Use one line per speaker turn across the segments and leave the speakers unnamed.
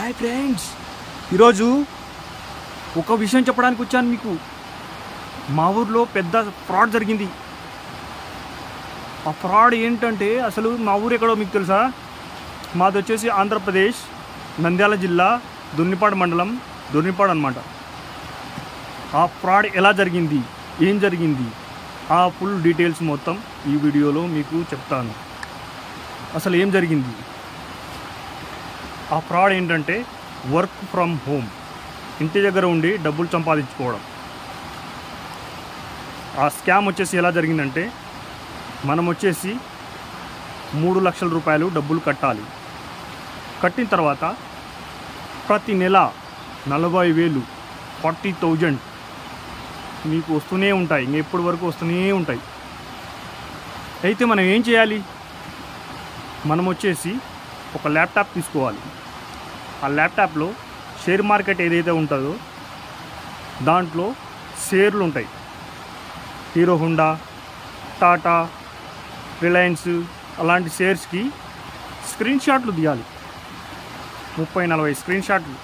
Hi friends, ఈరోజు ఒక విషయం చెప్పడానికి వచ్చాను మీకు. మా ఊర్లో పెద్ద ఫ్రాడ్ జరిగింది. ఆ ఫ్రాడ్ ఏంటంటే, అసలు మా ఊరు ఎక్కడో మీకు తెలుసా? మాది వచ్చేసి ఆంధ్రప్రదేశ్, నంద్యాల జిల్లా, దున్నిపాడు మండలం, దున్నిపాడు అనమాట. ఆ ఫ్రాడ్ ఎలా జరిగింది, ఏం జరిగింది, ఆ ఫుల్ డీటెయిల్స్ మొత్తం ఈ వీడియోలో మీకు చెప్తాను. అసలు ఏం జరిగింది? ఆ ఫ్రాడ్ ఏంటంటే వర్క్ ఫ్రమ్ హోమ్, ఇంటి దగ్గర ఉండి డబ్బులు సంపాదించుకోవడం. ఆ స్కామ్ వచ్చేసి ఎలా జరిగిందంటే, మనం వచ్చేసి 3 లక్షల రూపాయలు డబ్బులు కట్టాలి. కట్టిన తర్వాత ప్రతి నెల 40,000 40,000 మీకు వస్తూనే ఉంటాయి. ఎప్పటి వరకు వస్తూనే ఉంటాయి. అయితే మనం ఏం చేయాలి? మనం వచ్చేసి ఒక ల్యాప్టాప్ తీసుకోవాలి. ఆ ల్యాప్టాప్లో షేర్ మార్కెట్ ఏదైతే ఉంటుందో దాంట్లో షేర్లు ఉంటాయి. హీరో హోండా, టాటా, రిలయన్స్ అలాంటి షేర్స్కి స్క్రీన్ షాట్లు తీయాలి. 30-40 స్క్రీన్ షాట్లు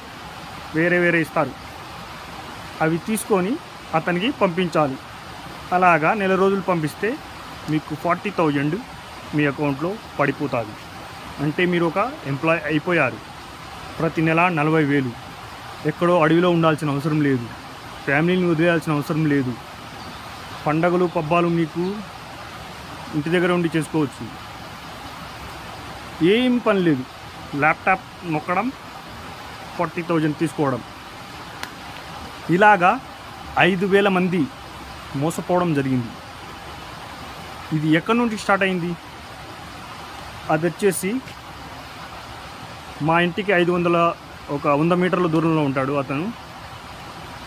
వేరే ఇస్తారు. అవి తీసుకొని అతనికి పంపించాలి. అలాగా నెల రోజులు పంపిస్తే మీకు 40,000 మీ అకౌంట్లో పడిపోతుంది. అంటే మీరు ఒక ఎంప్లాయ్ అయిపోయారు. ప్రతి నెల 40,000. ఎక్కడో అడవిలో ఉండాల్సిన అవసరం లేదు. ఫ్యామిలీని వదిలేయాల్సిన అవసరం లేదు. పండగలు పబ్బాలు మీకు ఇంటి దగ్గర ఉండి చేసుకోవచ్చు. ఏం పని లేదు. ల్యాప్టాప్ నొక్కడం, 40,000 తీసుకోవడం. ఇలాగా 5,000 మంది మోసపోవడం జరిగింది. ఇది ఎక్కడి నుండి స్టార్ట్ అయింది? అది వచ్చేసి మా ఇంటికి 100 మీటర్ల దూరంలో ఉంటాడు అతను.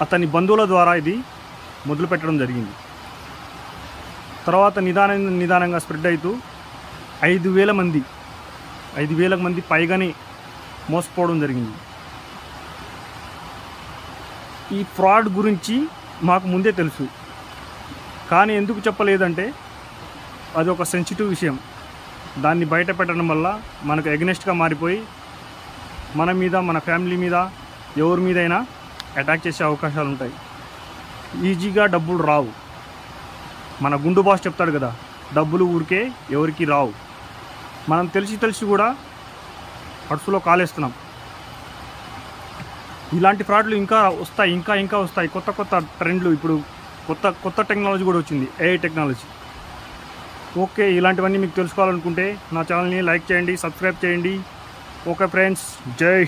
అతని బంధువుల ద్వారా ఇది మొదలు పెట్టడం జరిగింది. తర్వాత నిదానంగా స్ప్రెడ్ అవుతూ 5,000 మంది పైగానే మోసపోవడం జరిగింది. ఈ ఫ్రాడ్ గురించి మాకు ముందే తెలుసు, కానీ ఎందుకు చెప్పలేదంటే అది ఒక సెన్సిటివ్ విషయం. దాన్ని బయట పెట్టడం వల్ల మనకు ఎగ్నెస్ట్గా మారిపోయి మన మీద, మన ఫ్యామిలీ మీద, ఎవరి మీదైనా అటాక్ చేసే అవకాశాలు ఉంటాయి. ఈజీగా డబ్బులు రావు. మన గుండు బాస్ చెప్తాడు కదా, డబ్బులు ఊరికే ఎవరికి రావు. మనం తెలిసి కూడా పర్సులో కాలేస్తున్నాం. ఇలాంటి ఫ్రాడ్లు ఇంకా వస్తాయి, ఇంకా వస్తాయి. కొత్త ట్రెండ్లు, ఇప్పుడు కొత్త టెక్నాలజీ కూడా వచ్చింది, ఏఐ టెక్నాలజీ. ఓకే, ఇలాంటివన్నీ మీకు తెలుసుకోవాలనుకుంటే నా ఛానల్ని లైక్ చేయండి, సబ్స్క్రైబ్ చేయండి. ఓకే ఫ్రెండ్స్, జై